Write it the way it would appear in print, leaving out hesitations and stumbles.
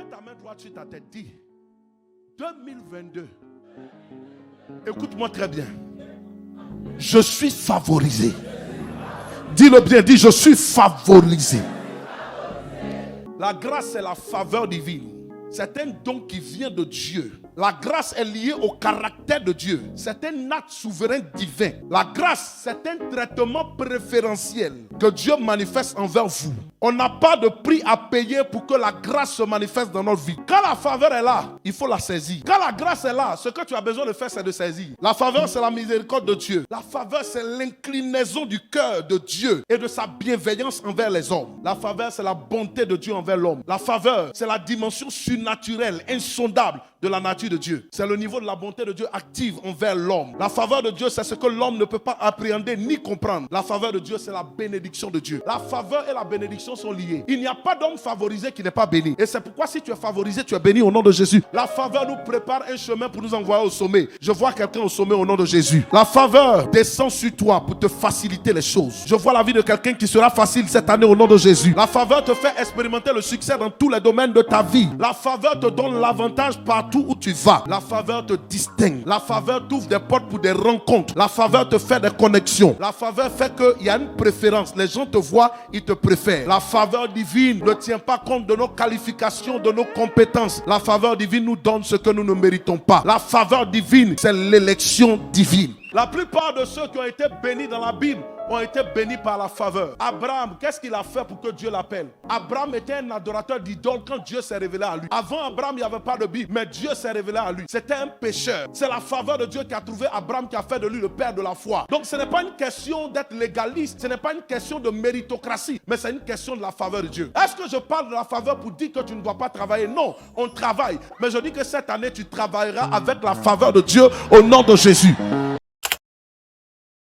Mets ta main droite sur ta tête. Dis 2022. Écoute-moi très bien. Je suis favorisé. Dis-le bien, dis je suis favorisé. La grâce, c'est la faveur divine. C'est un don qui vient de Dieu. La grâce est liée au caractère de Dieu. C'est un acte souverain divin. La grâce, c'est un traitement préférentiel que Dieu manifeste envers vous. On n'a pas de prix à payer pour que la grâce se manifeste dans notre vie. Quand la faveur est là, il faut la saisir. Quand la grâce est là, ce que tu as besoin de faire, c'est de saisir. La faveur, c'est la miséricorde de Dieu. La faveur, c'est l'inclinaison du cœur de Dieu et de sa bienveillance envers les hommes. La faveur, c'est la bonté de Dieu envers l'homme. La faveur, c'est la dimension surnaturelle, insondable de la nature de Dieu. C'est le niveau de la bonté de Dieu active envers l'homme. La faveur de Dieu, c'est ce que l'homme ne peut pas appréhender ni comprendre. La faveur de Dieu, c'est la bénédiction de Dieu. La faveur et la bénédiction sont liées. Il n'y a pas d'homme favorisé qui n'est pas béni. Et c'est pourquoi si tu es favorisé, tu es béni au nom de Jésus. La faveur nous prépare un chemin pour nous envoyer au sommet. Je vois quelqu'un au sommet au nom de Jésus. La faveur descend sur toi pour te faciliter les choses. Je vois la vie de quelqu'un qui sera facile cette année au nom de Jésus. La faveur te fait expérimenter le succès dans tous les domaines de ta vie. La faveur te donne l'avantage partout où tu vas. La faveur te distingue. La faveur t'ouvre des portes pour des rencontres. La faveur te fait des connexions. La faveur fait qu'il y a une préférence. Les gens te voient, ils te préfèrent. La faveur divine ne tient pas compte de nos qualifications, de nos compétences. La faveur divine nous donne ce que nous ne méritons pas. La faveur divine, c'est l'élection divine. La plupart de ceux qui ont été bénis dans la Bible ont été bénis par la faveur. Abraham, qu'est-ce qu'il a fait pour que Dieu l'appelle? Abraham était un adorateur d'idoles quand Dieu s'est révélé à lui. Avant Abraham, il n'y avait pas de Bible, mais Dieu s'est révélé à lui. C'était un pécheur. C'est la faveur de Dieu qui a trouvé Abraham, qui a fait de lui le père de la foi. Donc ce n'est pas une question d'être légaliste, ce n'est pas une question de méritocratie, mais c'est une question de la faveur de Dieu. Est-ce que je parle de la faveur pour dire que tu ne dois pas travailler? Non, on travaille. Mais je dis que cette année, tu travailleras avec la faveur de Dieu au nom de Jésus.